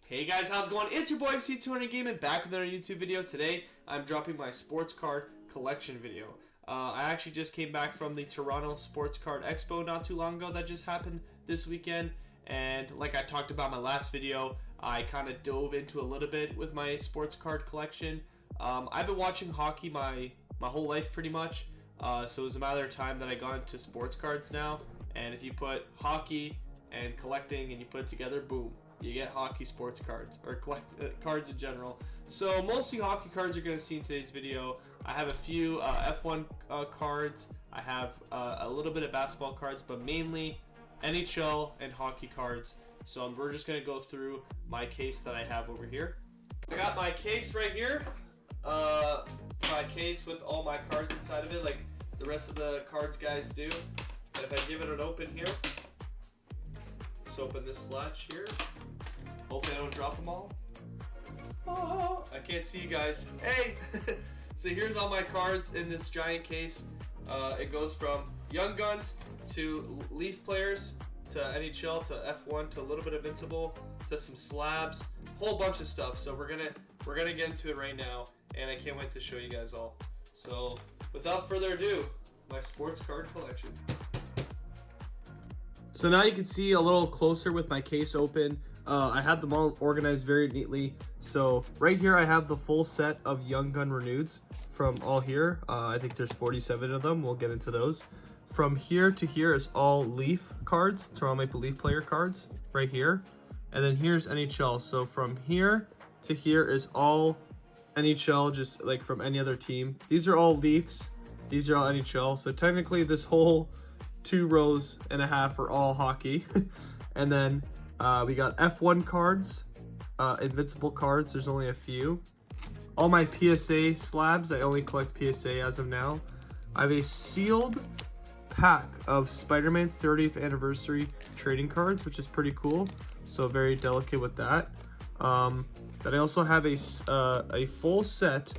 Hey guys, how's it going? It's your boy FC200 Gaming back with another YouTube video. Today, I'm dropping my sports card collection video. I actually just came back from the Toronto Sports Card Expo not too long ago that just happened this weekend. And like I talked about in my last video, I kind of dove into a little bit with my sports card collection. I've been watching hockey my whole life pretty much. So it was a matter of time that I got into sports cards now. And if you put hockey and collecting and you put it together, boom, you get hockey sports cards, or cards in general. So mostly hockey cards you're going to see in today's video. I have a few F1 cards. I have a little bit of basketball cards, but mainly NHL and hockey cards. So we're just going to go through my case that I have over here. I got my case right here. My case with all my cards inside of it, like the rest of the cards guys do. And if I give it an open here, let's open this latch here. Hopefully I don't drop them all. Oh, I can't see you guys. Hey! So here's all my cards in this giant case. It goes from young guns to Leaf players to NHL to F1 to a little bit of Invincible to some slabs, whole bunch of stuff. So we're gonna get into it right now, and I can't wait to show you guys all. So without further ado, my sports card collection. So now you can see a little closer with my case open. I have them all organized very neatly. So right here I have the full set of Young Gun Reneweds from all here. I think there's 47 of them. We'll get into those. From here to here is all Leaf cards, Toronto Maple Leaf player cards right here. And then here's NHL. So from here to here is all NHL, just like from any other team. These are all Leafs. These are all NHL. So technically this whole 2.5 rows are all hockey. And then we got F1 cards, Invincible cards. There's only a few. All my PSA slabs. I only collect PSA as of now. I have a sealed pack of Spider-Man 30th anniversary trading cards, which is pretty cool. So very delicate with that. Then I also have a full set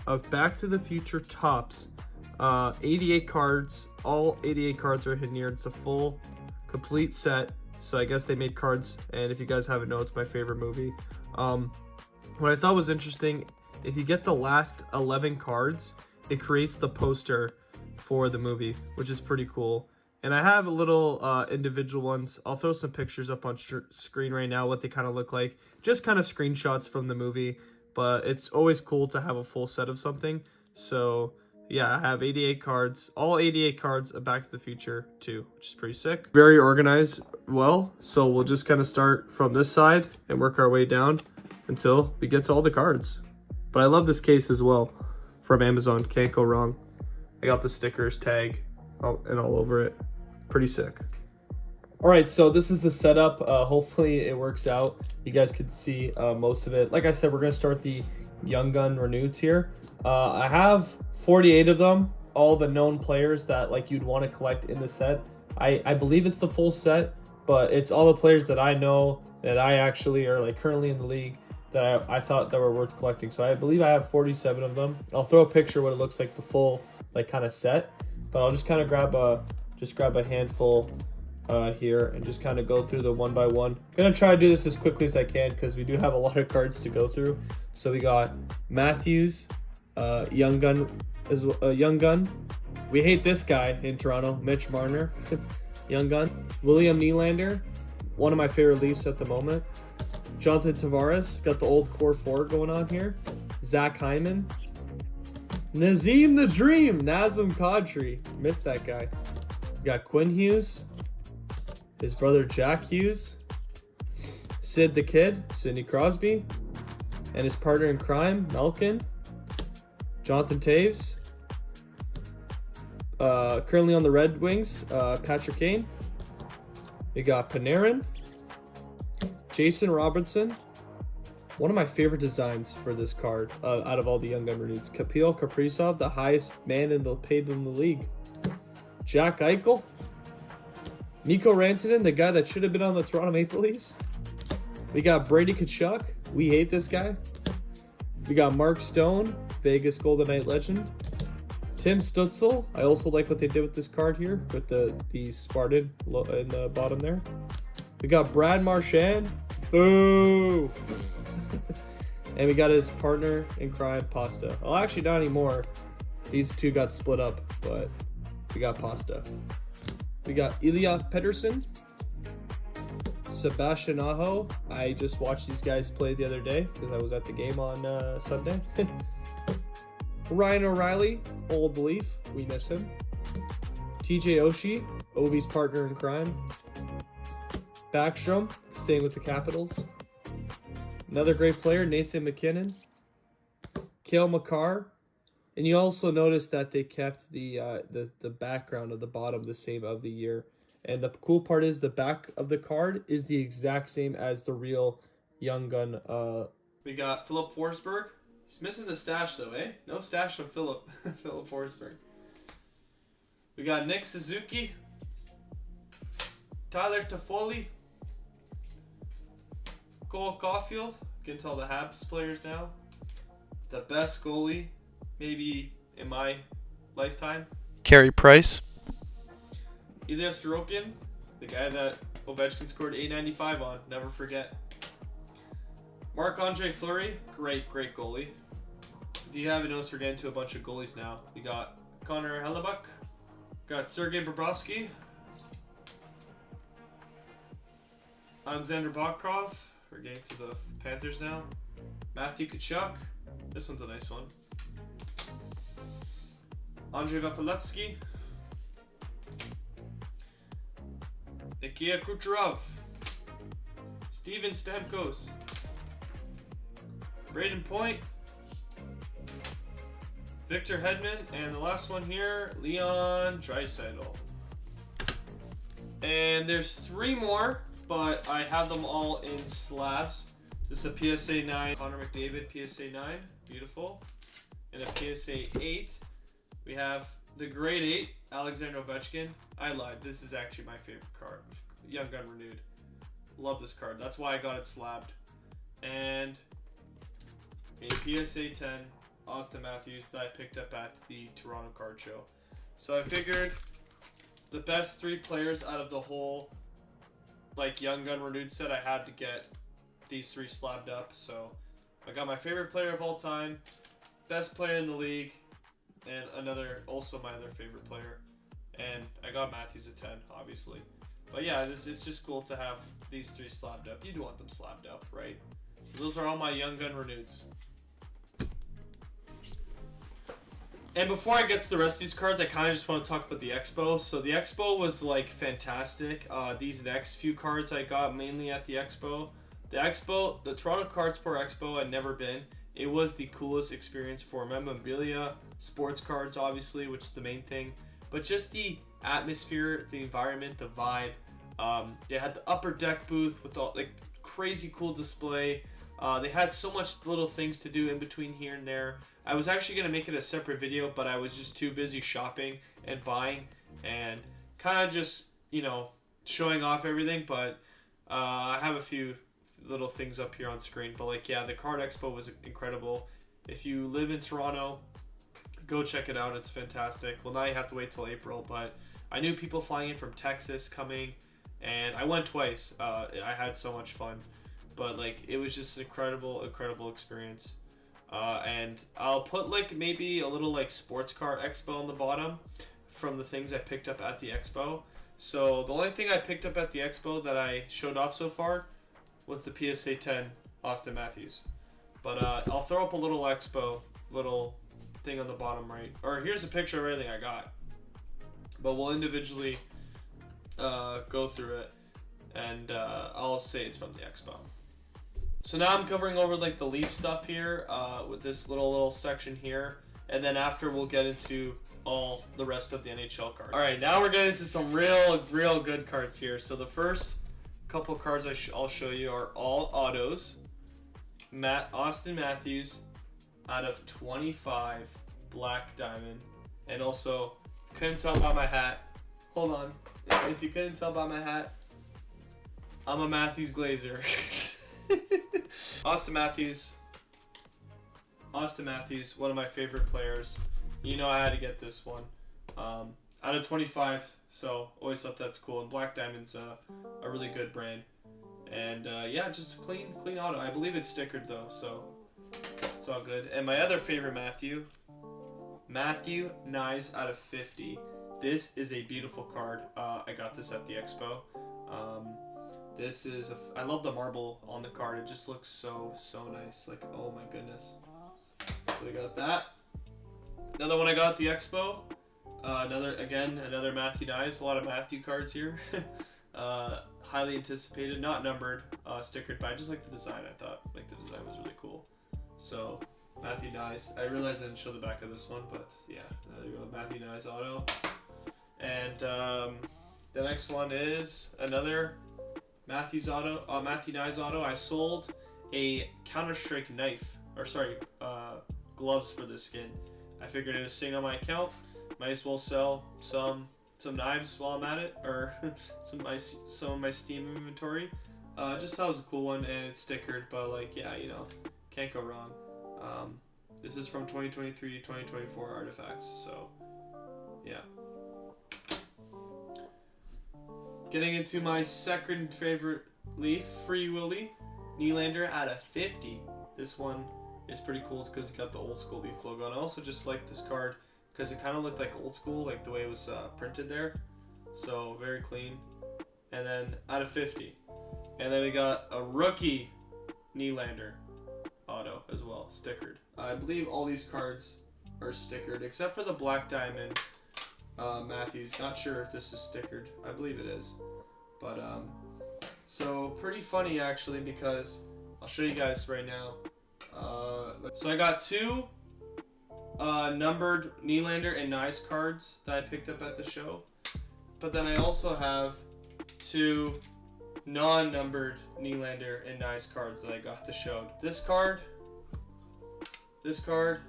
of Back to the Future Topps. 88 cards. All 88 cards are hidden here. It's a full, complete set. So I guess they made cards, and if you guys haven't known, it's my favorite movie. What I thought was interesting, if you get the last 11 cards, it creates the poster for the movie, which is pretty cool. And I have a little individual ones. I'll throw some pictures up on screen right now, what they kind of look like. Just kind of screenshots from the movie, but it's always cool to have a full set of something. So yeah, I have 88 cards, all 88 cards of Back to the Future too, which is pretty sick. Very organized well, so we'll just kind of start from this side and work our way down until we get to all the cards. But I love this case as well from Amazon, can't go wrong. I got the stickers, tag, and all over it. Pretty sick. All right, so this is the setup. Hopefully it works out. You guys can see most of it. Like I said, we're gonna start the Young Gun Reneweds here. I have 48 of them, all the known players that like you'd want to collect in the set. I believe it's the full set, but it's all the players that I know that I actually are like currently in the league that I thought that were worth collecting. So I believe I have 47 of them. I'll throw a picture what it looks like the full like kind of set, but I'll just kind of grab a handful here and just kind of go through the one by one. I'm gonna try to do this as quickly as I can because we do have a lot of cards to go through. So we got Matthews, Young Gun. Young Gun. We hate this guy in Toronto, Mitch Marner. Young Gun. William Nylander, one of my favorite Leafs at the moment. Jonathan Tavares, got the old core 4 going on here. Zach Hyman. Nazem the Dream, Nazem Kadri. Missed that guy. We got Quinn Hughes, his brother Jack Hughes, Sid the Kid, Sidney Crosby, and his partner in crime, Malkin. Jonathan Taves, currently on the Red Wings, Patrick Kane. We got Panarin, Jason Robertson. One of my favorite designs for this card out of all the Young Gun Reneweds. Kapil Kaprizov, the highest man paid in the league. Jack Eichel, Mikko Rantanen, the guy that should have been on the Toronto Maple Leafs. We got Brady Tkachuk. We hate this guy. We got Mark Stone, Vegas Golden Knight legend. Tim Stutzel. I also like what they did with this card here with the Spartan in the bottom there. We got Brad Marchand, Boo! And we got his partner in crime, Pasta. Well, actually, not anymore. These two got split up, but we got Pasta. We got Ilya Pettersson, Sebastian Aho. I just watched these guys play the other day because I was at the game on Sunday. Ryan O'Reilly, Old Leaf. We miss him. TJ Oshie, Ovi's partner in crime. Backstrom, staying with the Capitals. Another great player, Nathan McKinnon. Cale Makar. And you also notice that they kept the background of the bottom the same of the year. And the cool part is the back of the card is the exact same as the real Young Gun. We got Philip Forsberg. He's missing the stash though, eh? No stash of Philip Forsberg. We got Nick Suzuki. Tyler Toffoli. Cole Caulfield. You can tell the Habs players now. The best goalie, maybe in my lifetime. Carey Price. Ilya Sorokin, the guy that Ovechkin scored 895 on. Never forget. Marc-Andre Fleury, great goalie. If you haven't noticed, we're getting to a bunch of goalies now. We got Connor Hellebuck. Got Sergei Bobrovsky. Alexander Bokov. We're getting to the Panthers now. Matthew Tkachuk. This one's a nice one. Andrei Vasilevsky. Nikita Kucherov. Steven Stamkos. Braden Point. Victor Hedman. And the last one here, Leon Draisaitl. And there's 3 more, but I have them all in slabs. This is a PSA 9 Connor McDavid PSA 9. Beautiful. And a PSA 8. We have the grade 8 Alexander Ovechkin. I lied. This is actually my favorite card. Young Gun Renewed. Love this card. That's why I got it slabbed. And a PSA 10 Austin Matthews that I picked up at the Toronto Card Show. So I figured the best 3 players out of the whole Young Gun Renewed set, I had to get these 3 slabbed up. So I got my favorite player of all time, best player in the league, and also my other favorite player. And I got Matthews at 10, obviously. But yeah, it's just cool to have these 3 slabbed up. You do want them slabbed up, right? So those are all my Young Gun Reneweds. And before I get to the rest of these cards, I kind of just want to talk about the Expo. So the Expo was fantastic. These next few cards I got mainly at the Expo. The Expo, the Toronto Card Sport Expo, I'd never been. It was the coolest experience for memorabilia, sports cards obviously, which is the main thing. But just the atmosphere, the environment, the vibe. They had the upper deck booth with all crazy cool display. They had so much little things to do in between here and there. I was actually going to make it a separate video, but I was just too busy shopping and buying and kind of just, showing off everything. But I have a few little things up here on screen. But yeah, the Card Expo was incredible. If you live in Toronto, go check it out. It's fantastic. Well, now you have to wait till April, but I knew people flying in from Texas coming, and I went twice. I had so much fun. But it was just an incredible experience. And I'll put maybe a little Sports Car Expo on the bottom from the things I picked up at the Expo. So the only thing I picked up at the Expo that I showed off so far was the PSA 10 Austin Matthews. But I'll throw up a little Expo little thing on the bottom right. Or here's a picture of everything I got. But we'll individually go through it, and I'll say it's from the Expo. So now I'm covering over the Leaf stuff here with this little section here, and then after we'll get into all the rest of the NHL cards. All right, now we're getting into some real good cards here. So the first couple cards I'll show you are all autos. Austin Matthews out of 25 Black Diamond, and also couldn't tell by my hat. Hold on, if you couldn't tell by my hat, I'm a Matthews Glazer. Austin Matthews, one of my favorite players. I had to get this one. Out of 25, so always thought that's cool. And Black Diamond's a really good brand. And yeah, just clean auto. I believe it's stickered though, so it's all good. And my other favorite Matthew Nyes out of 50. This is a beautiful card. I got this at the Expo. This is I love the marble on the card. It just looks so nice. Like, oh my goodness. So we got that. Another one I got at the Expo. Another Matthew Nyes. A lot of Matthew cards here. Highly anticipated, not numbered, stickered, but I just like the design. I thought like the design was really cool. So Matthew Nyes. I realized I didn't show the back of this one, but yeah, there you go. Matthew Nyes auto. And the next one is another Matthew Nyes auto. I sold a Counter-Strike knife, or sorry, gloves for this skin. I figured it was sitting on my account. Might as well sell some knives while I'm at it, or some of my Steam inventory. Just thought it was a cool one, and it's stickered, but like, yeah, you know, can't go wrong. This is from 2023, 2024 artifacts, so yeah. Getting into my second favorite leaf, Free Willy Nylander out of 50. This one is pretty cool because it's got the old school leaf logo, and I also just like this card because it kind of looked like old school, like the way it was printed there. So very clean. And then out of 50. And then we got a rookie Nylander auto as well, stickered. I believe all these cards are stickered except for the Black Diamond Matthews. Not sure if this is stickered. I believe it is. But so pretty funny actually, because I'll show you guys right now. So I got two numbered Nylander and Nyes cards that I picked up at the show, but then I also have two non-numbered Nylander and Nyes cards that I got at the show. This card, this card,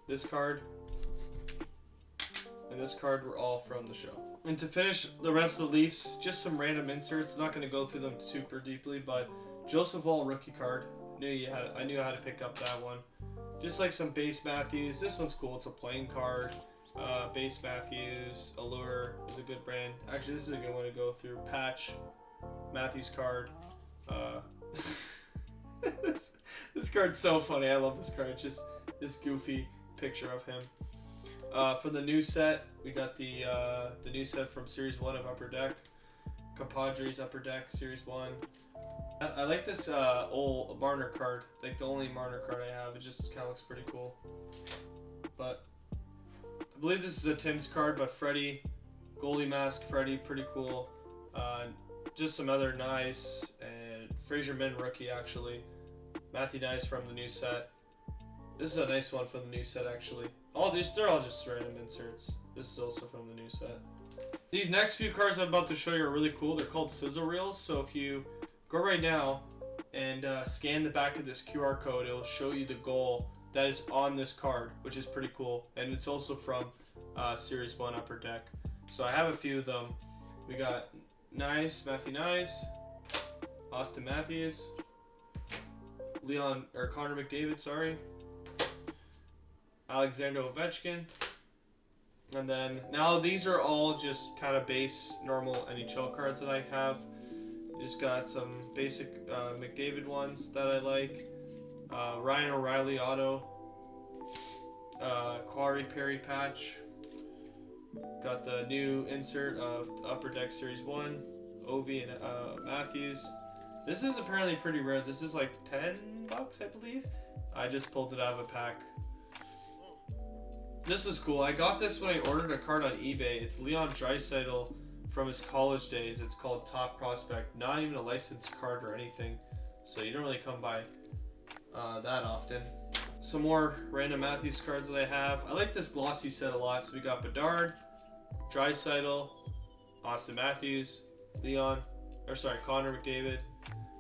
this card, and this card were all from the show. And to finish the rest of the Leafs, just some random inserts. Not going to go through them super deeply, but Joseph Woll rookie card. I knew how to pick up that one. Just like some base Matthews. This one's cool. It's a playing card. Base Matthews. Allure is a good brand. Actually, this is a good one to go through. Patch Matthews card. This card's so funny. I love this card. It's just this goofy picture of him. For the new set, we got the new set from Series 1 of Upper Deck. Compadres Upper Deck Series 1. I like this old Marner card, like the only Marner card I have. It just kind of looks pretty cool. But I believe this is a Tim's card, but Freddie, Goalie Mask Freddie, pretty cool. Just some other nice, and Fraser Min rookie actually. Matthew Nyes from the new set. This is a nice one from the new set actually. They're all just random inserts. This is also from the new set. These next few cards I'm about to show you are really cool. They're called sizzle reels. So if you go right now and scan the back of this QR code, it'll show you the goal that is on this card, which is pretty cool. And it's also from Series 1 Upper Deck. So I have a few of them. We got Matthew Nyes, Austin Matthews, Connor McDavid, sorry, Alexander Ovechkin. And then now these are all just kind of base normal NHL cards that I have. Just got some basic McDavid ones that I like. Ryan O'Reilly auto. Quarry Perry patch. Got the new insert of Upper Deck Series 1. Ovi and Matthews. This is apparently pretty rare. This is like $10, I believe. I just pulled it out of a pack. This is cool. I got this when I ordered a card on eBay. It's Leon Draisaitl from his college days. It's called Top Prospect. Not even a licensed card or anything. So you don't really come by that often. Some more random Matthews cards that I have. I like this glossy set a lot. So we got Bedard, Draisaitl, Austin Matthews, Connor McDavid.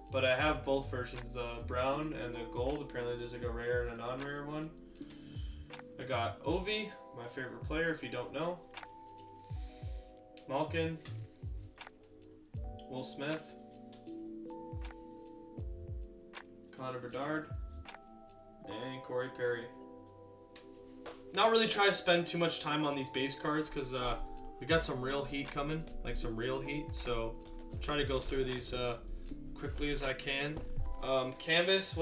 But I have both versions, the brown and the gold. Apparently there's like a rare and a non-rare one. I got Ovi, my favorite player if you don't know. Malkin, Will Smith, Connor Bedard, and Corey Perry. Not really try to spend too much time on these base cards because we got some real heat coming, like some real heat. So try to go through these quickly as I can. Canvas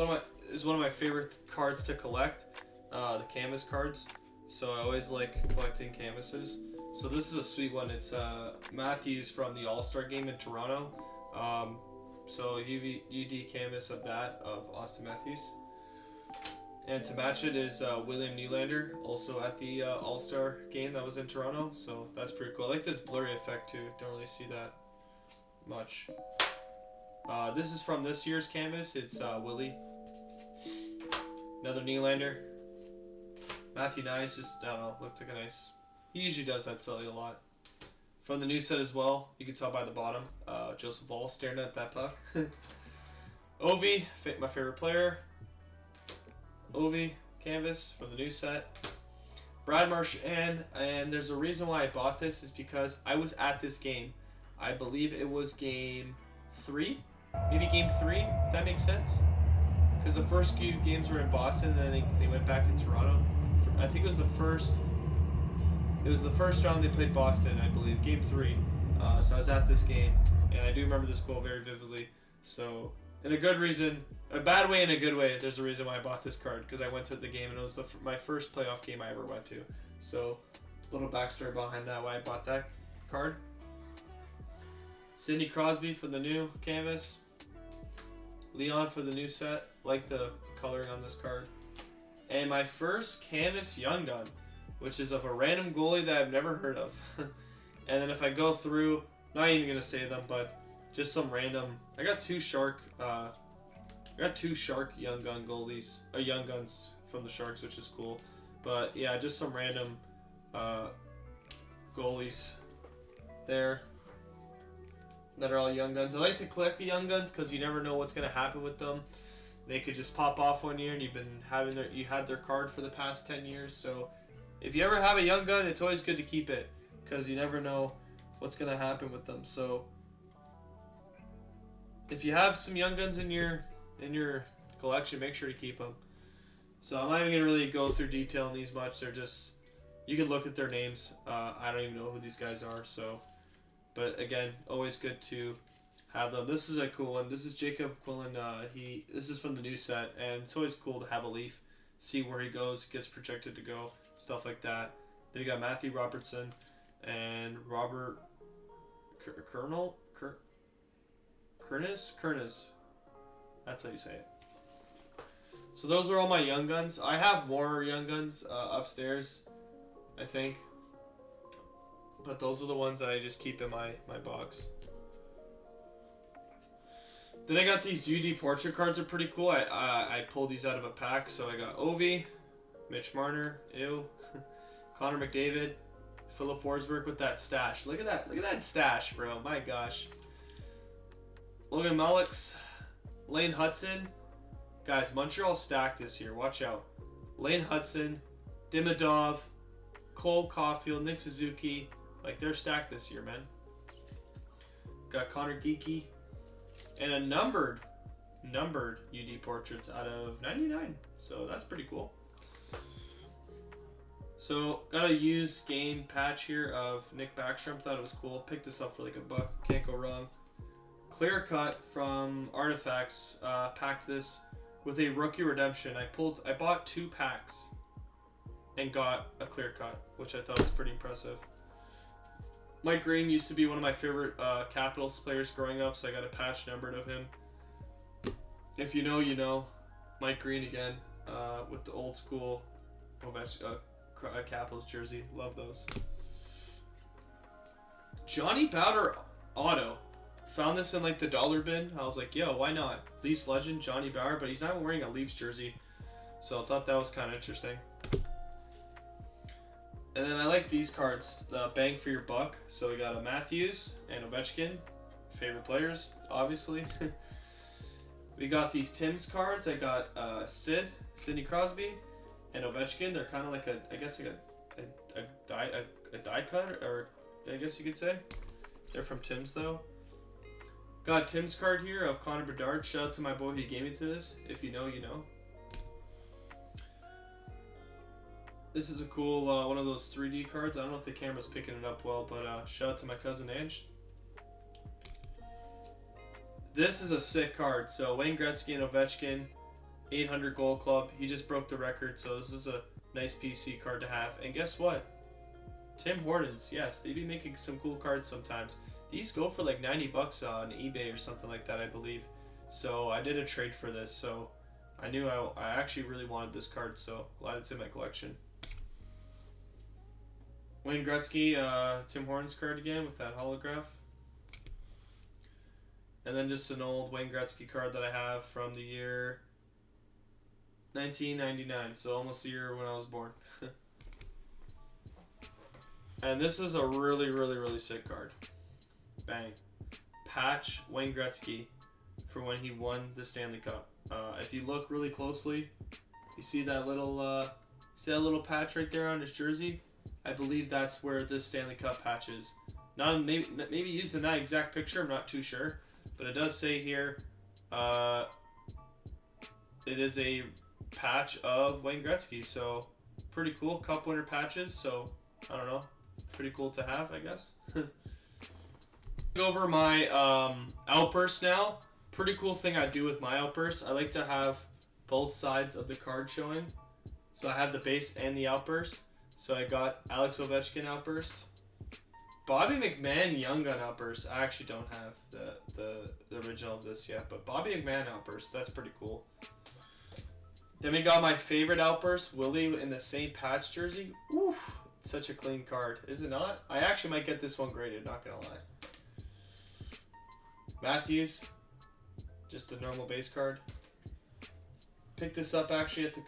is one of my favorite cards to collect. The canvas cards. So I always like collecting canvases. So this is a sweet one. It's Matthews from the All-Star game in Toronto. So UD canvas of that of Austin Matthews. And to match it is William Nylander, also at the All-Star game that was in Toronto. So that's pretty cool. I like this blurry effect too. Don't really see that much. This is from this year's canvas. It's Willie. Another Nylander. Matthew Nyes, just, I don't know, looks like a nice... He usually does that silly a lot. From the new set as well, you can tell by the bottom. Joseph Wall staring at that puck. Ovi, my favorite player. Ovi, canvas from the new set. Brad Marchand, and there's a reason why I bought this is because I was at this game. I believe it was game 3? Maybe game 3, if that makes sense. Because the first few games were in Boston, and then they went back in Toronto. I think it was the first round they played Boston, I believe, game 3. So I was at this game, and I do remember this goal very vividly. So, in a good reason, a bad way and a good way, there's a reason why I bought this card, because I went to the game, and it was my first playoff game I ever went to. So, a little backstory behind that, why I bought that card. Sidney Crosby for the new canvas. Leon for the new set. Like the coloring on this card. And my first canvas Young Gun, which is of a random goalie that I've never heard of. And then if I go through, not even gonna say them, but just some random. I got two Shark Young Gun goalies, Young Guns from the Sharks, which is cool. But yeah, just some random goalies there that are all Young Guns. I like to collect the Young Guns because you never know what's gonna happen with them. They could just pop off one year, and you had their card for the past 10 years. So if you ever have a Young Gun, it's always good to keep it because you never know what's gonna happen with them. So if you have some Young Guns in your collection, make sure to keep them. So I'm not even gonna really go through detail on these much. They're just, you can look at their names. I don't even know who these guys are. So, but again, always good to have them. This is a cool one. This is Jacob Quillen. This is from the new set, and it's always cool to have a Leaf, see where he goes, gets projected to go, stuff like that. Then you got Matthew Robertson and Robert Kernes. That's how you say it. So those are all my Young Guns. I have more Young Guns upstairs, I think. But those are the ones that I just keep in my box. Then I got these UD portrait cards are pretty cool. I pulled these out of a pack. So I got Ovi, Mitch Marner, Connor McDavid, Philip Forsberg with that stash. Look at that. Look at that stash, bro. My gosh. Logan Mullix, Lane Hudson. Guys, Montreal stacked this year. Watch out. Lane Hudson, Dimidov, Cole Caulfield, Nick Suzuki. Like, they're stacked this year, man. Got Connor Geeky. And a numbered UD portraits out of 99. So that's pretty cool. So got a used game patch here of Nick Backstrom. Thought it was cool. Picked this up for like $1. Can't go wrong. Clear cut from Artifacts. Packed this with a rookie redemption. I bought 2 packs and got a clear cut, which I thought was pretty impressive. Mike Green used to be one of my favorite Capitals players growing up, so I got a patch numbered of him. If you know, you know. Mike Green again, with the old school Ovechkin, Capitals jersey. Love those. Johnny Bowder auto. Found this in like the dollar bin. I was like, yo, why not? Leafs legend, Johnny Bauer, but he's not wearing a Leafs jersey. So I thought that was kind of interesting. And then I like these cards, the bang for your buck. So we got a Matthews and Ovechkin, favorite players, obviously. We got these Tim's cards. I got Sidney Crosby, and Ovechkin. They're kind of like I guess like a die cut, or I guess you could say. They're from Tim's though. Got Tim's card here of Connor Bedard. Shout out to my boy who gave me to this. If you know, you know. This is a cool one of those 3D cards. I don't know if the camera's picking it up well, but shout out to my cousin Ange. This is a sick card. So Wayne Gretzky and Ovechkin, 800 goal club. He just broke the record, so this is a nice PC card to have. And guess what? Tim Hortons, yes, they be making some cool cards sometimes. These go for like 90 bucks on eBay or something like that, I believe. So I did a trade for this, so I knew I actually really wanted this card, so glad it's in my collection. Wayne Gretzky, Tim Hortons card again with that holograph. And then just an old Wayne Gretzky card that I have from the year 1999, so almost the year when I was born. And this is a really, really, really sick card. Bang. Patch Wayne Gretzky for when he won the Stanley Cup. If you look really closely, you see that little patch right there on his jersey? I believe that's where this Stanley Cup patch is. Not maybe used in that exact picture, I'm not too sure. But it does say here, it is a patch of Wayne Gretzky, so pretty cool. Cup winner patches, so I don't know, pretty cool to have, I guess. Over my outburst now. Pretty cool thing I do with my outburst. I like to have both sides of the card showing. So I have the base and the outburst. So I got Alex Ovechkin outburst. Bobby McMahon Young Gun outburst. I actually don't have the original of this yet, but Bobby McMahon outburst, that's pretty cool. Then we got my favorite outburst, Willie in the same patch jersey. Oof, such a clean card, is it not? I actually might get this one graded, not gonna lie. Matthews, just a normal base card. Picked this up actually at the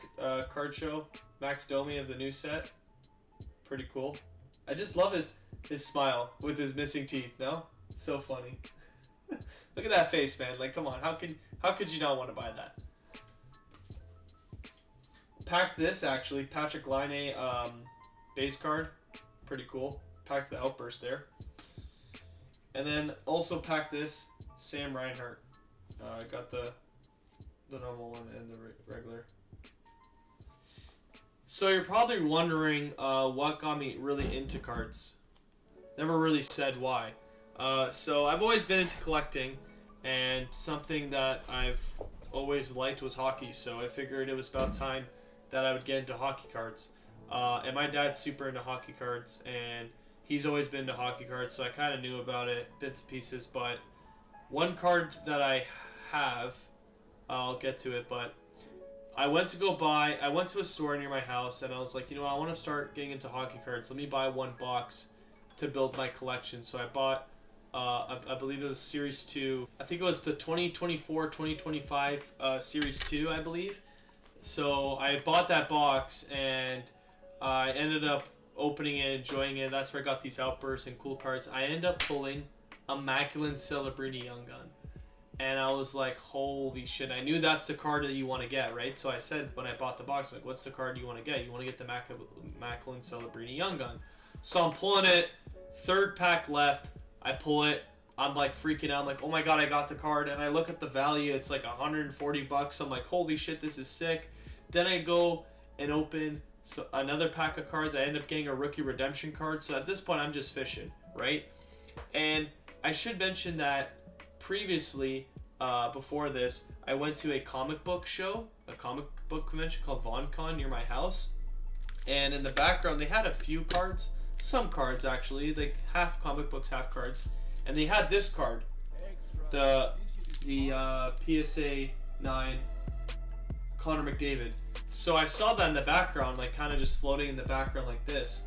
card show. Max Domi of the new set. Pretty cool. I just love his smile with his missing teeth, no? So funny. Look at that face, man. Like, come on. How could you not want to buy that? Packed this, actually. Patrick Laine base card. Pretty cool. Packed the outburst there. And then also packed this, Sam Reinhart. I got the normal one and the regular. So you're probably wondering what got me really into cards. Never really said why. So I've always been into collecting, and something that I've always liked was hockey. So I figured it was about time that I would get into hockey cards. And my dad's super into hockey cards, and he's always been into hockey cards, so I kind of knew about it, bits and pieces. But one card that I have, I'll get to it, but I went to a store near my house, and I was like, you know what, I want to start getting into hockey cards. Let me buy one box to build my collection. So I bought, I believe it was Series 2. I think it was the 2024-2025 Series 2, I believe. So I bought that box, and I ended up opening it, enjoying it. That's where I got these outbursts and cool cards. I ended up pulling Immaculate Celebrini Young Gun. And I was like, holy shit. I knew that's the card that you want to get, right? So I said, when I bought the box, like, what's the card you want to get? You want to get the Immaculate Celebrini Young Gun. So I'm pulling it. Third pack left. I pull it. I'm like freaking out. I'm like, oh my god, I got the card. And I look at the value. It's like 140 bucks. I'm like, holy shit, this is sick. Then I go and open another pack of cards. I end up getting a rookie redemption card. So at this point, I'm just fishing, right? And I should mention that previously, before this, I went to a comic book show, a comic book convention called VonCon near my house. And in the background, they had a few cards, some cards actually, like half comic books, half cards. And they had this card, the PSA 9 Connor McDavid. So I saw that in the background, like kind of just floating in the background like this.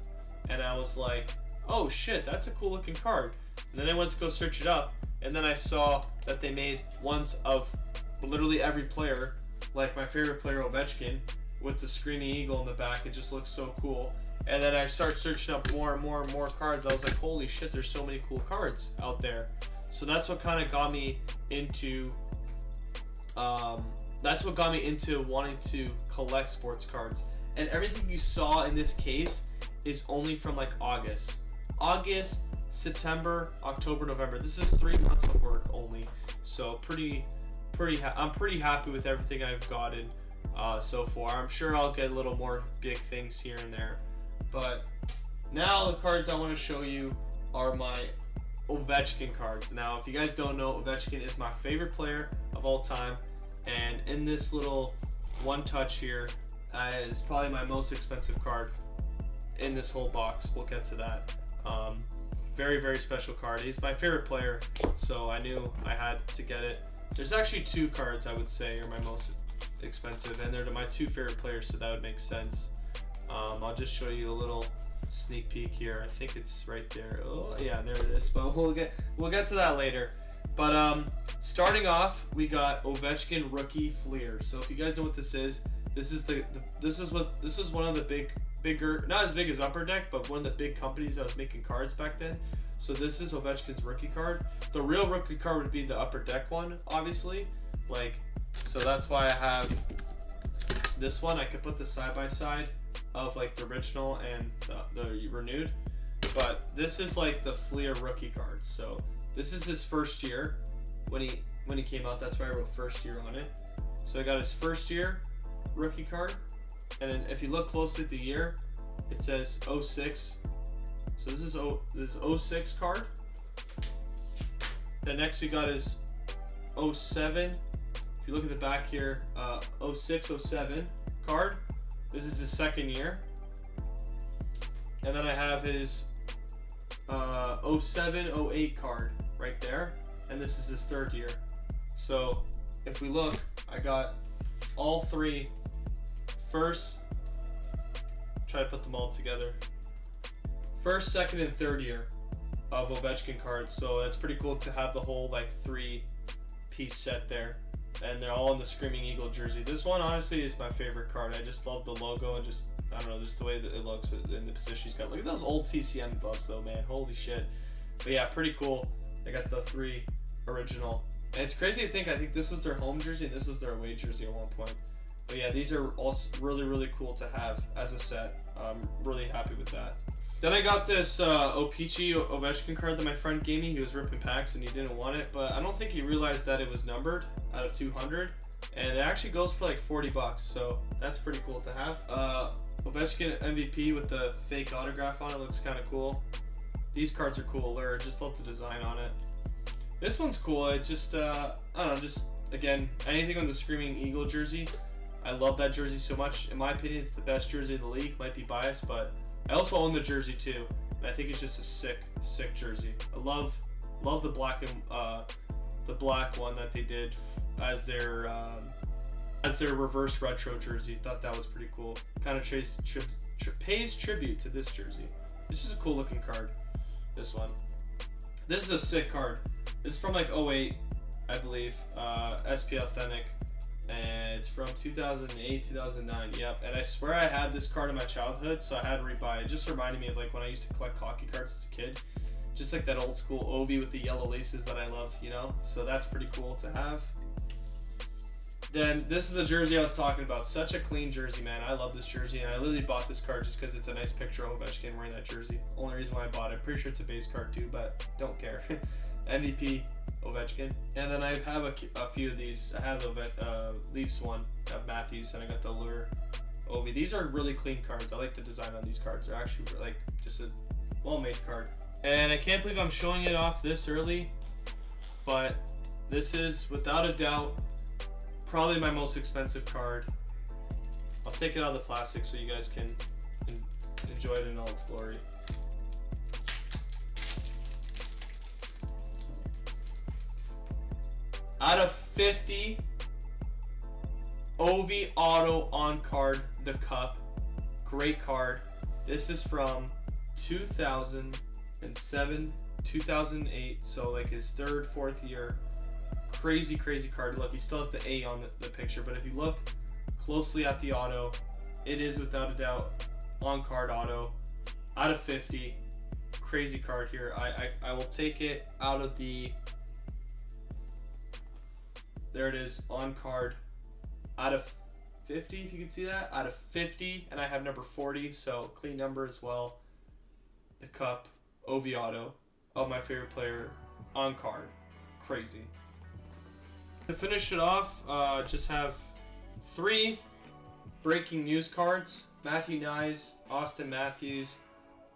And I was like, oh shit, that's a cool looking card. And then I went to go search it up. And then I saw that they made ones of literally every player, like my favorite player Ovechkin, with the screaming eagle in the back. It just looks so cool. And then I started searching up more and more and more cards. I was like, holy shit, there's so many cool cards out there. So that's what kind of got me into, wanting to collect sports cards. And everything you saw in this case is only from like August, September, October, November. This is 3 months of work only. So I'm pretty happy with everything I've gotten so far. I'm sure I'll get a little more big things here and there. But now the cards I want to show you are my Ovechkin cards. Now, if you guys don't know, Ovechkin is my favorite player of all time, and in this little one touch here is probably my most expensive card in this whole box. We'll get to that. Very, very special card. He's my favorite player, so I knew I had to get it. There's actually two cards I would say are my most expensive, and they're my two favorite players, so that would make sense. I'll just show you a little sneak peek here. I think it's right there. Oh yeah, there it is. But we'll get to that later. But starting off, we got Ovechkin rookie Fleer. So if you guys know what this is this is one of the bigger, not as big as Upper Deck, but one of the big companies that was making cards back then. So this is Ovechkin's rookie card. The real rookie card would be the Upper Deck one, obviously. So that's why I have this one. I could put this side by side of like the original and the renewed, but this is like the Fleer rookie card. So this is his first year when he came out. That's why I wrote first year on it. So I got his first year rookie card, and then if you look closely at the year, it says 06. So this is 06 card. Then next we got his 07. If you look at the back here, 06, 07 card. This is his second year. And then I have his 07, 08 card right there. And this is his third year. So if we look, I got all three first, try to put them all together. First, second, and third year of Ovechkin cards. So that's pretty cool to have the whole like 3-piece set there. And they're all in the Screaming Eagle jersey. This one honestly is my favorite card. I just love the logo and just, I don't know, just the way that it looks in the position he's got. Look at those old TCM gloves though, man. Holy shit. But yeah, pretty cool. They got the 3 original. And it's crazy to think, I think this was their home jersey and this was their away jersey at one point. But yeah, these are also really, really cool to have as a set. I'm really happy with that. Then I got this Opeachy Ovechkin card that my friend gave me. He was ripping packs and he didn't want it, but I don't think he realized that it was numbered out of 200, and it actually goes for like 40 bucks, so that's pretty cool to have. Ovechkin MVP with the fake autograph on it looks kind of cool. These cards are cooler, just love the design on it. This one's cool. It just, I don't know, just again, anything on the Screaming Eagle jersey. I love that jersey so much. In my opinion, it's the best jersey in the league. Might be biased, but I also own the jersey too, and I think it's just a sick jersey. I love the black and the black one that they did as their reverse retro jersey. Thought that was pretty cool. Kind of pays tribute to this jersey. This is a cool looking card. This one. This is a sick card. This is from like 08, I believe. SP Authentic. And it's from 2008, 2009, yep. And I swear I had this card in my childhood, so I had to rebuy it. It just reminded me of like when I used to collect hockey cards as a kid. Just like that old school Ovi with the yellow laces that I love, you know? So that's pretty cool to have. Then this is the jersey I was talking about. Such a clean jersey, man. I love this jersey, and I literally bought this card just because it's a nice picture of Ovechkin wearing that jersey. Only reason why I bought it. I'm pretty sure it's a base card too, but don't care. MVP Ovechkin. And then I have a few of these. I have the Leafs one of Matthews, and I got the Lure Ovi. These are really clean cards. I like the design on these cards. They're actually like just a well-made card. And I can't believe I'm showing it off this early, but this is without a doubt probably my most expensive card. I'll take it out of the plastic so you guys can enjoy it in all its glory. Out of 50, Ovi Auto on card, the Cup. Great card. This is from 2007, 2008, so like his third, fourth year. Crazy card. Look, he still has the A on the picture, but if you look closely at the auto, it is without a doubt on card auto. Out of 50, crazy card here. I will take it out of the, there it is, on card, out of 50, if you can see that, out of 50, and I have number 40, so clean number as well. The Cup, Ovi Auto, of my favorite player, on card. Crazy. To finish it off, just have 3 breaking news cards. Matthew Nyes, Austin Matthews,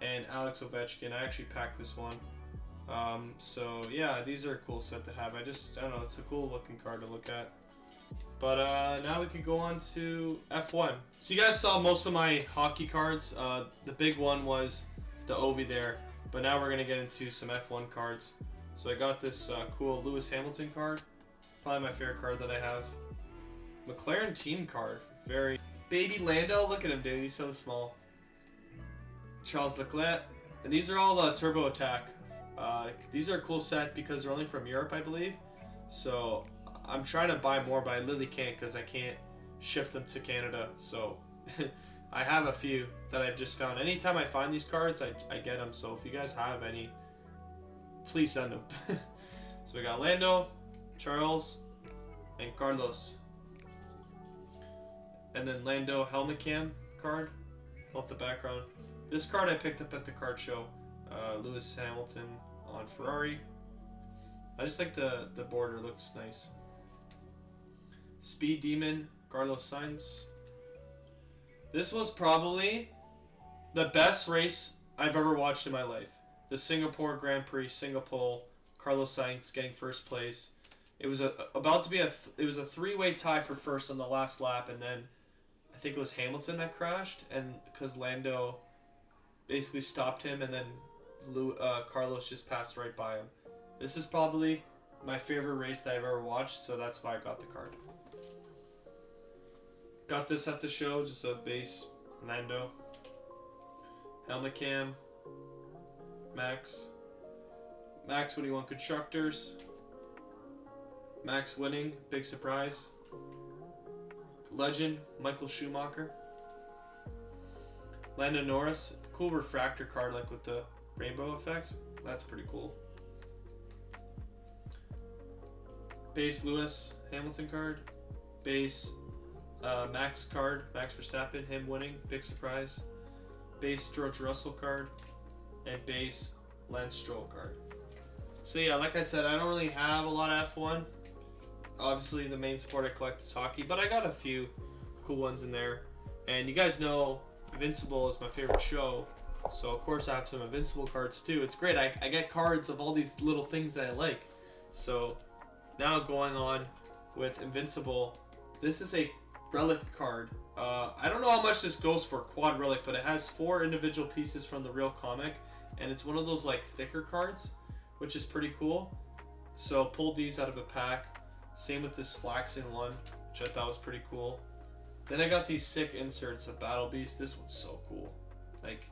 and Alex Ovechkin. I actually packed this one. So yeah, these are a cool set to have. I don't know, it's a cool looking card to look at. But now we could go on to F1. So you guys saw most of my hockey cards. The big one was the Ovi there, but now we're gonna get into some F1 cards. So I got this cool Lewis Hamilton card, probably my favorite card that I have. McLaren team card, very baby Lando. Look at him, dude. He's so small. Charles Leclerc, and these are all Turbo Attack. These are a cool set because they're only from Europe, I believe. So I'm trying to buy more, but I literally can't because I can't ship them to Canada. So I have a few that I've just found. Anytime I find these cards, I get them. So if you guys have any, please send them. So we got Lando, Charles, and Carlos. And then Lando helmet cam card off the background. This card I picked up at the card show. Lewis Hamilton on Ferrari. I just like the border, looks nice. Speed Demon, Carlos Sainz. This was probably the best race I've ever watched in my life. The Singapore Grand Prix, Singapore, Carlos Sainz getting first place. It was about to be it was a three-way tie for first on the last lap, and then I think it was Hamilton that crashed, and because Lando basically stopped him, and then Carlos just passed right by him. This is probably my favorite race that I've ever watched, so that's why I got the card. Got this at the show, just a base Lando. Helmet cam. Max. Max when he won Constructors. Max winning, big surprise. Legend, Michael Schumacher. Lando Norris, cool refractor card like with the rainbow effect. That's pretty cool. Base Lewis Hamilton card. Base Max card, Max Verstappen, him winning, big surprise. Base George Russell card. And base Lance Stroll card. So yeah, like I said, I don't really have a lot of F1. Obviously the main sport I collect is hockey, but I got a few cool ones in there. And you guys know Invincible is my favorite show, so of course I have some Invincible cards too. It's great, I get cards of all these little things that I like. So now going on with Invincible, this is a relic card. I don't know how much this goes for quad relic, but it has 4 individual pieces from the real comic, and it's one of those like thicker cards, which is pretty cool. So pulled these out of a pack. Same with this Flaxen one, which I thought was pretty cool. Then I got these sick inserts of Battle Beast. This one's so cool. Like,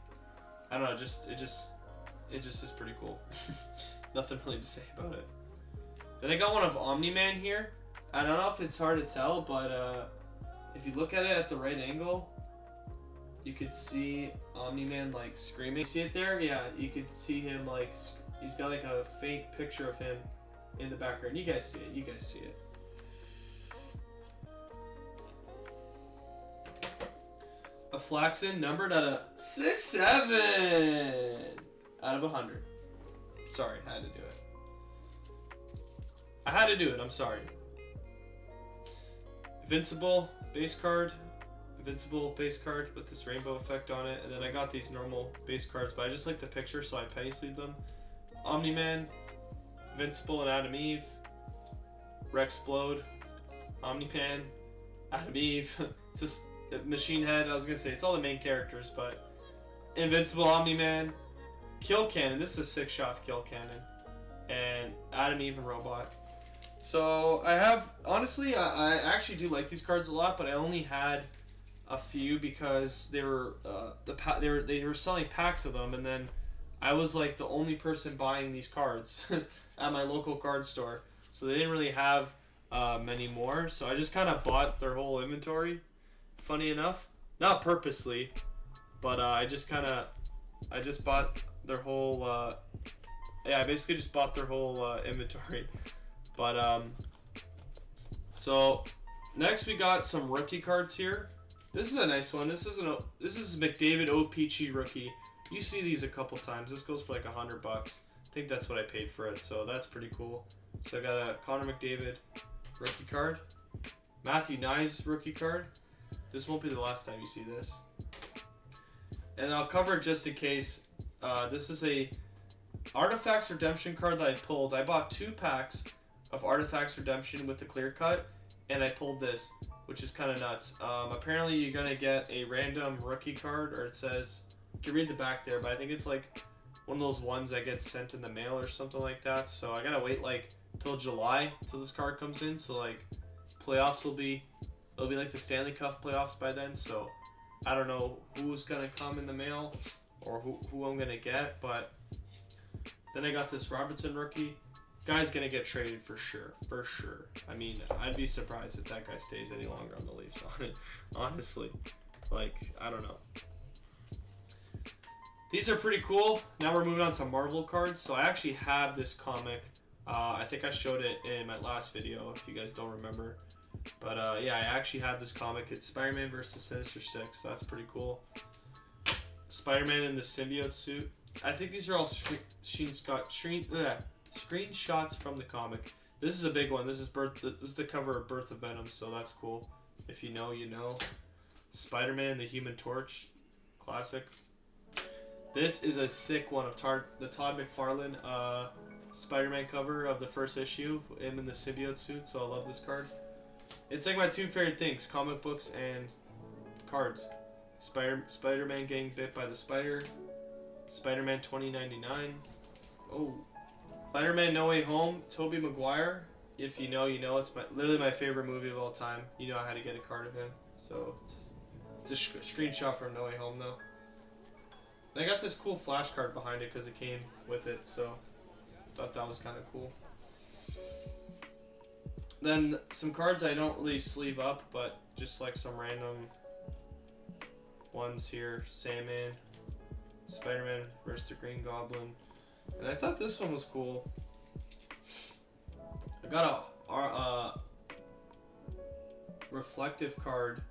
I don't know, it just is pretty cool. Nothing really to say about it. Then I got one of Omni-Man here. I don't know if it's hard to tell, but if you look at it at the right angle, you could see Omni-Man like screaming. You see it there? Yeah, you could see him like, he's got like a faint picture of him in the background. You guys see it, you guys see it. A Flaxen numbered at a 67 out of 100. Sorry, I had to do it. I had to do it, I'm sorry. Invincible base card. Invincible base card with this rainbow effect on it. And then I got these normal base cards, but I just like the picture, so I penny sleeved them. Omni-Man, Invincible and Adam Eve. Rexplode, Omni-Man, Adam Eve. It's just Machine Head, I was gonna say, it's all the main characters, but Invincible, Omni-Man, Kill Cannon, this is a 6-shot Kill Cannon, and Adam Eve and Robot. So I have, honestly, I actually do like these cards a lot, but I only had a few because they were they were selling packs of them, and then I was like the only person buying these cards at my local card store, so they didn't really have many more. So I just kind of bought their whole inventory. Funny enough, not purposely, but I just bought their whole. Yeah, I basically just bought their whole inventory. But so next we got some rookie cards here. This is a nice one. This is McDavid O-Peachy rookie. You see these a couple times. This goes for like $100. I think that's what I paid for it, so that's pretty cool. So I got a Connor McDavid rookie card. Matthew Nyes rookie card. This won't be the last time you see this. And I'll cover it just in case. This is a Artifacts Redemption card that I pulled. I bought 2 packs of Artifacts Redemption with the clear cut, and I pulled this, which is kind of nuts. Apparently you're gonna get a random rookie card, or it says, you can read the back there, but I think it's like one of those ones that gets sent in the mail or something like that. So I gotta wait like till July till this card comes in. So like playoffs it'll be like the Stanley Cup playoffs by then. So I don't know who's gonna come in the mail or who I'm gonna get, but then I got this Robertson rookie. Guy's gonna get traded for sure. I mean, I'd be surprised if that guy stays any longer on the Leafs. Honestly, like I don't know. These are pretty cool. Now we're moving on to Marvel cards. So I actually have this comic. I think I showed it in my last video, if you guys don't remember. But yeah, I actually have this comic. It's Spider-Man versus Sinister Six. So that's pretty cool. Spider-Man in the symbiote suit. I think these are all screenshots from the comic. This is a big one. This is the cover of Birth of Venom, so that's cool. If you know, you know. Spider-Man, the Human Torch, classic. This is a sick one of the Todd McFarlane Spider-Man cover of the first issue, him in the symbiote suit, so I love this card. It's like my 2 favorite things, comic books and cards. Spider-Man getting bit by the spider. Spider-Man 2099. Oh. Spider-Man No Way Home, Tobey Maguire. If you know, you know. It's literally my favorite movie of all time. You know I had to get a card of him. So it's a screenshot from No Way Home though. I got this cool flash card behind it because it came with it, so thought that was kind of cool. Then some cards I don't really sleeve up, but just like some random ones here. Sandman, Spider-Man versus the Green Goblin. And I thought this one was cool. I got a reflective card.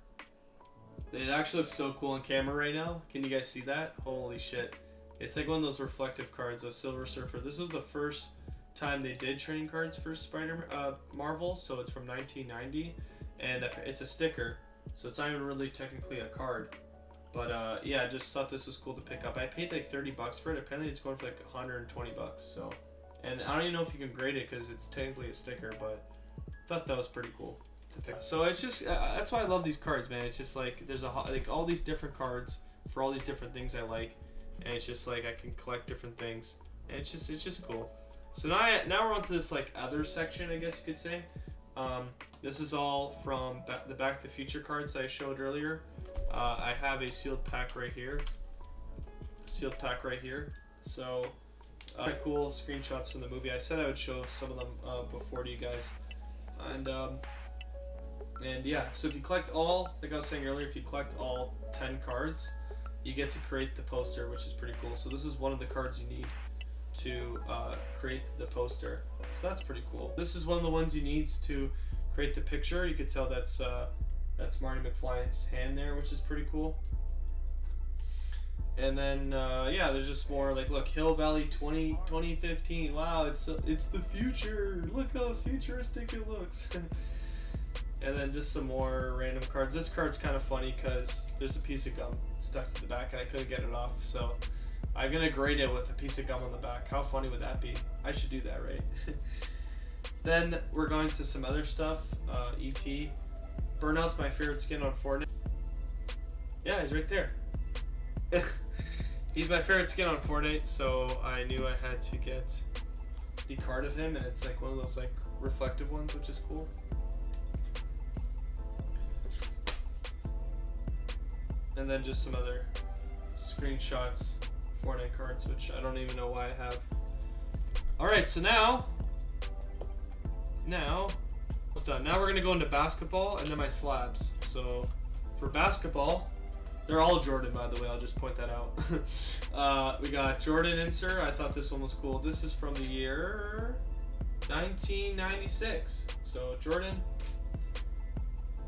It actually looks so cool on camera right now. Can you guys see that? Holy shit. It's like one of those reflective cards of Silver Surfer. This was the first time they did trading cards for Marvel, so it's from 1990. And it's a sticker, so it's not even really technically a card. But yeah, I just thought this was cool to pick up. I paid like 30 bucks for it. Apparently it's going for like 120 bucks. So, and I don't even know if you can grade it because it's technically a sticker, but I thought that was pretty cool to pick. So it's just that's why I love these cards, man. It's just like there's like all these different cards for all these different things I like, and it's just like I can collect different things, and it's just cool. So now we're on to this like other section, I guess you could say. This is all from the Back to the Future cards that I showed earlier. I have a sealed pack right here. So, cool screenshots from the movie. I said I would show some of them before to you guys. And yeah, so if you collect all, like I was saying earlier, if you collect all 10 cards, you get to create the poster, which is pretty cool. So this is one of the cards you need to create the poster. So that's pretty cool. This is one of the ones you need to create the picture. You could tell that's Marty McFly's hand there, which is pretty cool. And then yeah, there's just more like, look, Hill Valley 2015. Wow, it's the future. Look how futuristic it looks. And then just some more random cards. This card's kind of funny because there's a piece of gum stuck to the back and I couldn't get it off. So I'm gonna grade it with a piece of gum on the back. How funny would that be? I should do that, right? Then we're going to some other stuff. ET. Burnout's my favorite skin on Fortnite. Yeah, he's right there. He's my favorite skin on Fortnite, so I knew I had to get the card of him, and it's like one of those like reflective ones, which is cool. And then just some other screenshots, Fortnite cards, which I don't even know why I have. Alright, so now it's done. Now we're gonna go into basketball and then my slabs. So for basketball, they're all Jordan, by the way, I'll just point that out. We got Jordan insert. I thought this one was cool. This is from the year 1996. So Jordan,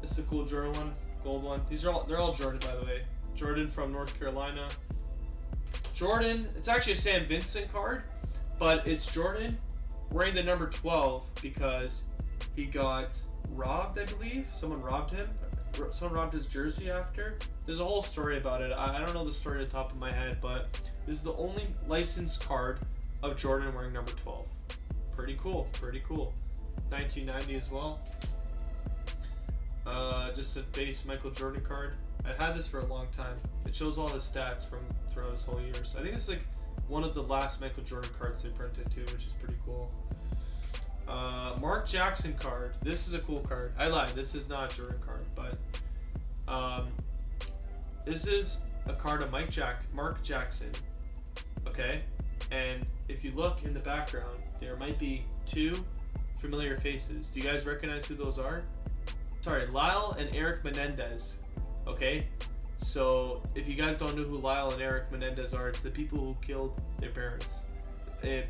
this is a cool Jordan one, gold one. They're all Jordan, by the way. Jordan from North Carolina. Jordan, it's actually a Sam Vincent card, but it's Jordan wearing the number 12 because he got robbed, I believe. Someone robbed him. Someone robbed his jersey after. There's a whole story about it. I don't know the story at the top of my head, but this is the only licensed card of Jordan wearing number 12. Pretty cool, pretty cool. 1990 as well. Just a base Michael Jordan card. I've had this for a long time. It shows all his stats from throughout his whole year. So I think it's like one of the last Michael Jordan cards they printed too, which is pretty cool. Mark Jackson card. This is a cool card. I lied. This is not a Jordan card, but this is a card of Mark Jackson. Okay, and if you look in the background, there might be two familiar faces. Do you guys recognize who those are? Sorry, Lyle and Eric Menendez. Okay, so if you guys don't know who Lyle and Eric Menendez are, it's the people who killed their parents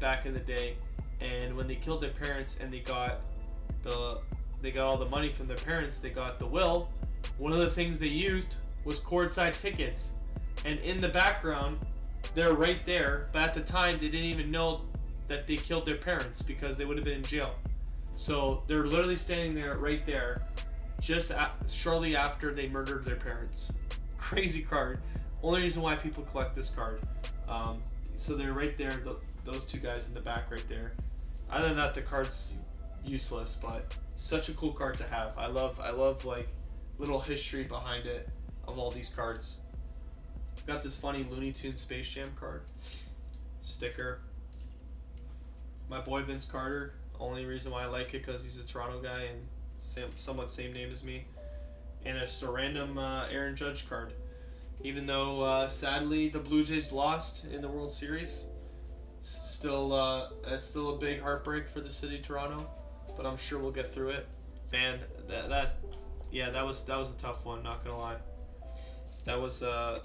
back in the day. And when they killed their parents and they got all the money from their parents, they got the will. One of the things they used was courtside tickets. And in the background, they're right there. But at the time, they didn't even know that they killed their parents because they would have been in jail. So they're literally standing there, right there, just shortly after they murdered their parents. Crazy card. Only reason why people collect this card. So they're right there, those two guys in the back right there. Other than that, the card's useless, but such a cool card to have. I love like little history behind it of all these cards. Got this funny Looney Tunes Space Jam card. Sticker. My boy Vince Carter. Only reason why I like it because he's a Toronto guy and somewhat same name as me. And it's a random Aaron Judge card. Even though sadly the Blue Jays lost in the World Series, it's still a big heartbreak for the city of Toronto. But I'm sure we'll get through it. Man, that was a tough one. Not gonna lie. That was a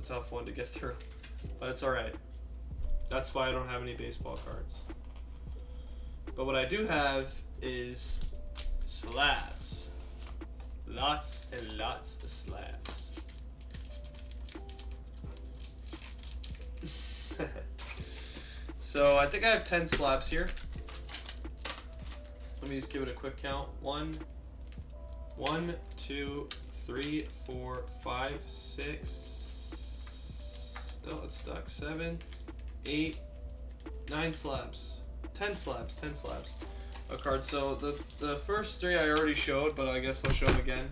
tough one to get through, but it's all right. That's why I don't have any baseball cards. But what I do have is slabs. Lots and lots of slabs. So I think I have 10 slabs here. Let me just give it a quick count. 1, 2, 3, 4, 5, 6. Oh, it's stuck. 7, 8, 9 slabs. 10 slabs. 10 slabs. A card. So the first 3 I already showed, but I guess I'll show them again.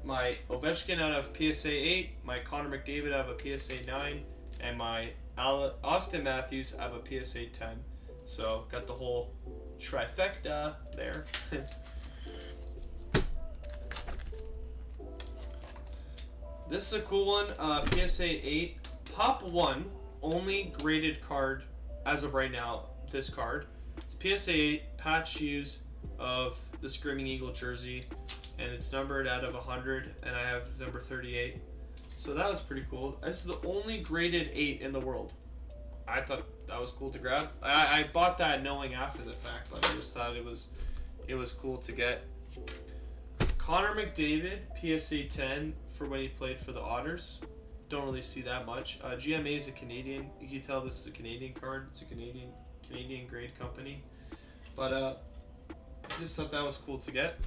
My Ovechkin out of PSA 8, my Connor McDavid out of a PSA 9, and my Austin Matthews out of a PSA 10. So got the whole trifecta there. This is a cool one. PSA 8 Pop 1 only graded card as of right now. This card. It's PSA 8 patch use of the Screaming Eagle jersey, and it's numbered out of 100, and I have number 38. So that was pretty cool. This is the only graded 8 in the world. I thought that was cool to grab. I bought that knowing after the fact, but I just thought it was cool to get. Connor McDavid, PSA 10 for when he played for the Otters. Don't really see that much. GMA is a Canadian. You can tell this is a Canadian card. It's a Canadian grade company. But I just thought that was cool to get.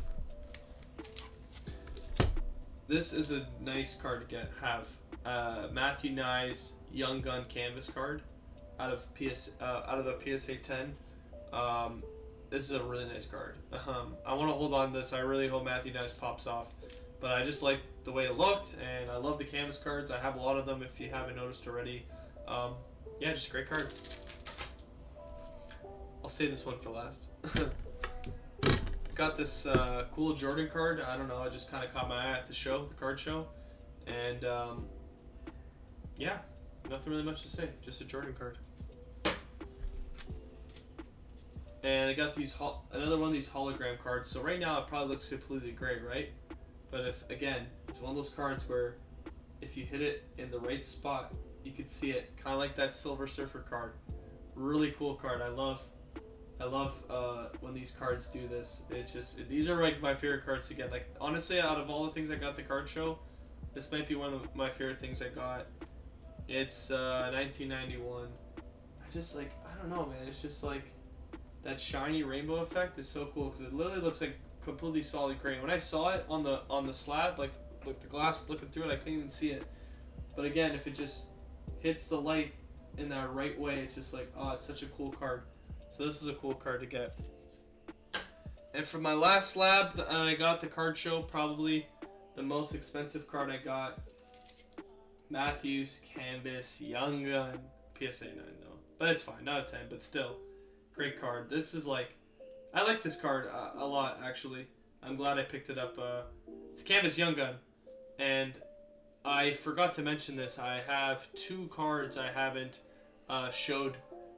This is a nice card to have. Matthew Nye's Young Gun Canvas card out of the PSA 10. This is a really nice card. I want to hold on to this. I really hope Matthew Nyes pops off. But I just like the way it looked, and I love the canvas cards. I have a lot of them if you haven't noticed already. Yeah, just a great card. I'll save this one for last. Got this cool Jordan card. I don't know, it just kind of caught my eye at the card show. And yeah, nothing really much to say, just a Jordan card. And I got another one of these hologram cards. So right now it probably looks completely gray, right? But it's one of those cards where if you hit it in the right spot, you could see it, kind of like that Silver Surfer card. Really cool card. I love when these cards do this. It's just, these are like my favorite cards to get. Like honestly, out of all the things I got at the card show, this might be one of my favorite things I got. It's 1991. I don't know, man. It's just like that shiny rainbow effect is so cool because it literally looks like completely solid gray. When I saw it on the slab, like the glass looking through it, I couldn't even see it. But again, if it just hits the light in that right way, it's just like, oh, it's such a cool card. So this is a cool card to get. And for my last slab that I got the card show, probably the most expensive card I got, Matthews Canvas Young Gun PSA 9 though, but it's fine, not a 10, but still great card. This is like, I like this card a lot actually. I'm glad I picked it up. It's Canvas Young Gun, and I forgot to mention this. I have 2 cards I haven't showed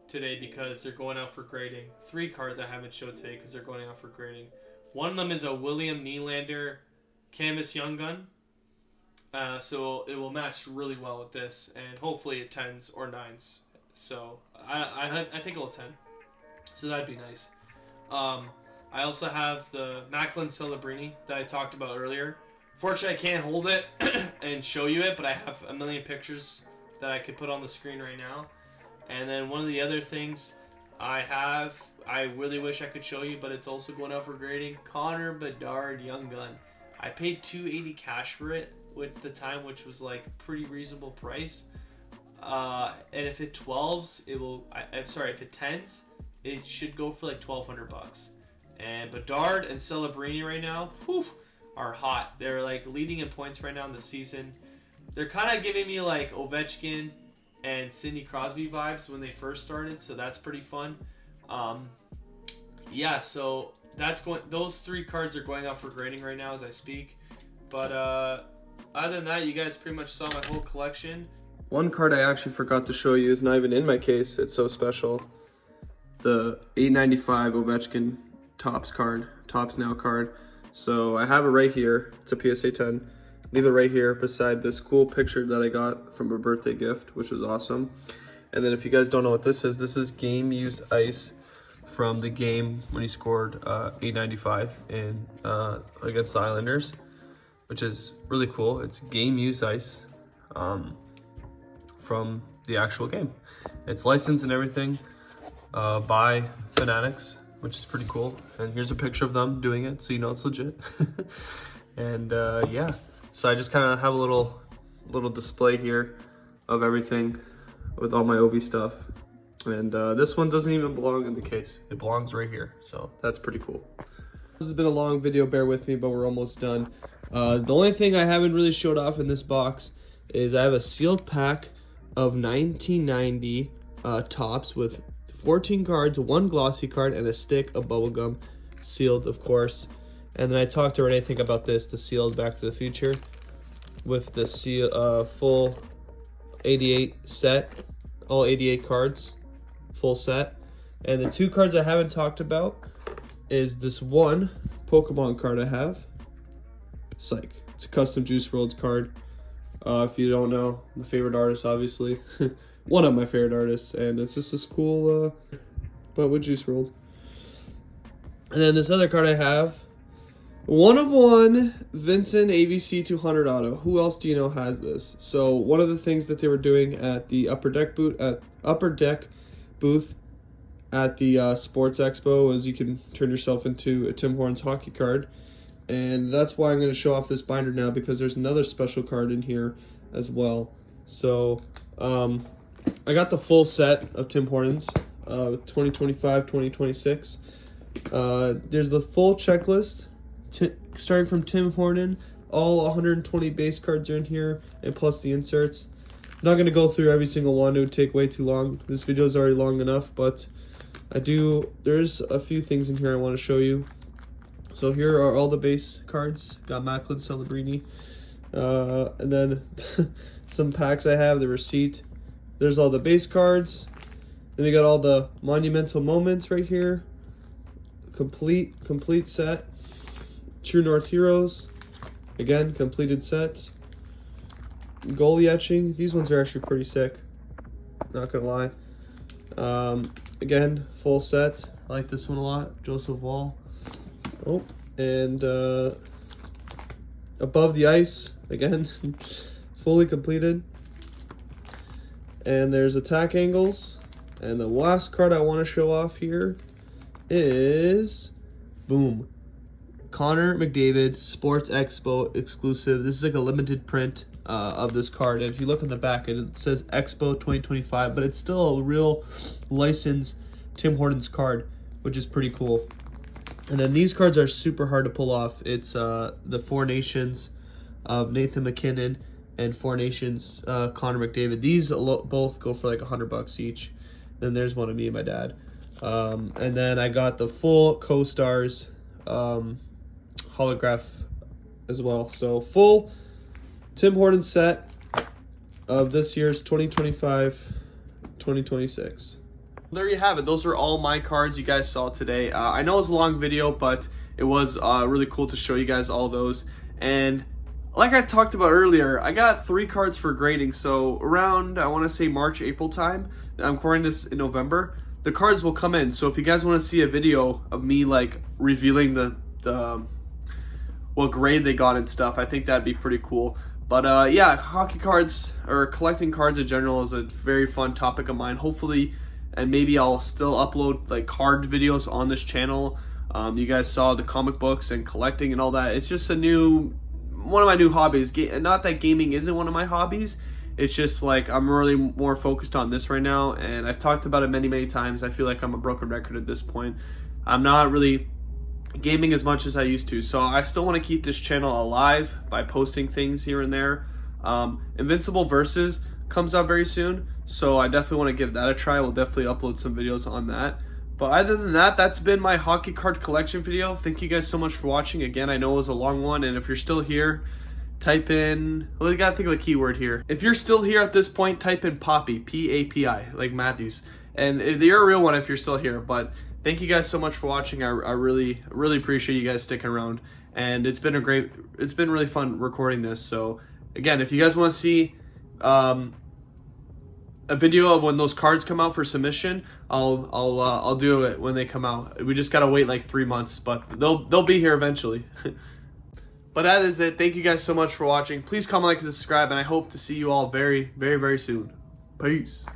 today because they're going out for grading. 3 cards I haven't showed today because they're going out for grading. One of them is a William Nylander Canvas Young Gun. So it will match really well with this, and hopefully it 10s or 9s. So I think it will 10. So that'd be nice. I also have the Macklin Celebrini that I talked about earlier. Fortunately, I can't hold it and show you it, but I have a million pictures that I could put on the screen right now. And then one of the other things I really wish I could show you, but it's also going out for grading, Connor Bedard Young Gun. I paid $280 cash for it with the time, which was like pretty reasonable price. And if it 12s, it will. If it 10s, it should go for like $1,200. And Bedard and Celebrini right now, whew, are hot. They're like leading in points right now in the season. They're kind of giving me like Ovechkin and Sidney Crosby vibes when they first started, so that's pretty fun. Yeah, so that's going. Those 3 cards are going out for grading right now as I speak. But other than that, you guys pretty much saw my whole collection. One card I actually forgot to show you is not even in my case. It's so special. The 895 Ovechkin Topps card, Topps Now card. So I have it right here. It's a PSA 10. Leave it right here beside this cool picture that I got from a birthday gift, which was awesome. And then if you guys don't know what this is game used ice from the game when he scored 895 in against the Islanders, which is really cool. It's game used ice from the actual game. It's licensed and everything by Fanatics, which is pretty cool. And here's a picture of them doing it, so you know it's legit. And yeah, so I just kind of have a little display here of everything with all my OV stuff. And this one doesn't even belong in the case. It belongs right here, so that's pretty cool. This has been a long video, bear with me, but we're almost done. The only thing I haven't really showed off in this box is I have a sealed pack of 1990 Topps with 14 cards, 1 glossy card, and a stick of bubblegum, sealed of course. And then I talked to Renee, I think, about this, the sealed Back to the Future with the full 88 set, all 88 cards, full set. And the 2 cards I haven't talked about is this one Pokemon card I have. Psych. It's a custom Juice WRLD card. If you don't know, my favorite artist, obviously. One of my favorite artists. And it's just this cool, but with Juice WRLD. And then this other card I have, 1 of 1 Vincent AVC 200 auto. Who else do you know has this? So one of the things that they were doing at the Upper Deck booth at the Sports Expo was you can turn yourself into a Tim Hortons hockey card. And that's why I'm going to show off this binder now, because there's another special card in here as well. So I got the full set of Tim Hortons, 2025, 2026. There's the full checklist, starting from Tim Horton. All 120 base cards are in here, and plus the inserts. I'm not going to go through every single one. It would take way too long. This video is already long enough, but there's a few things in here I want to show you. So here are all the base cards. Got Macklin Celebrini. And then some packs I have, the receipt. There's all the base cards. Then we got all the monumental moments right here. Complete set. True North Heroes. Again, completed set. Goalie etching. These ones are actually pretty sick. Not gonna lie. Again, full set. I like this one a lot. Joseph Wall. Oh, and Above the Ice, again, fully completed. And there's attack angles. And the last card I want to show off here is, boom, Connor McDavid Sports Expo exclusive. This is like a limited print of this card. And if you look on the back, it says Expo 2025, but it's still a real licensed Tim Hortons card, which is pretty cool. And then these cards are super hard to pull off. It's the Four Nations of Nathan McKinnon and Four Nations Connor McDavid. These both go for like $100 each. Then there's one of me and my dad. And then I got the full Co-Stars holograph as well. So full Tim Hortons set of this year's 2025-2026. There you have it. Those are all my cards you guys saw today. I know it was a long video, but it was really cool to show you guys all those. And like I talked about earlier, I got 3 cards for grading. So around, I want to say March, April time, I'm recording this in November, the cards will come in. So if you guys want to see a video of me like revealing the what grade they got and stuff, I think that'd be pretty cool. But yeah, hockey cards or collecting cards in general is a very fun topic of mine. Hopefully, and maybe I'll still upload like card videos on this channel. You guys saw the comic books and collecting and all that. It's just one of my new hobbies. Not that gaming isn't one of my hobbies. It's just like I'm really more focused on this right now, and I've talked about it many times. I feel like I'm a broken record at this point. I'm not really gaming as much as I used to, so I still want to keep this channel alive by posting things here and there. Invincible Versus comes out very soon, so I definitely want to give that a try. We'll definitely upload some videos on that. But other than that, that's been my hockey card collection video. Thank you guys so much for watching. Again, I know it was a long one, and if you're still here, type in, well, you gotta think of a keyword here. If you're still here at this point, type in Poppy, P-A-P-I, like Matthews. And you're a real one if you're still here. But thank you guys so much for watching. I really appreciate you guys sticking around. And it's been really fun recording this. So again, if you guys want to see a video of when those cards come out for submission, I'll do it when they come out. We just gotta wait like 3 months, but they'll be here eventually. But that is it. Thank you guys so much for watching. Please comment, like, and subscribe, and I hope to see you all very soon. Peace.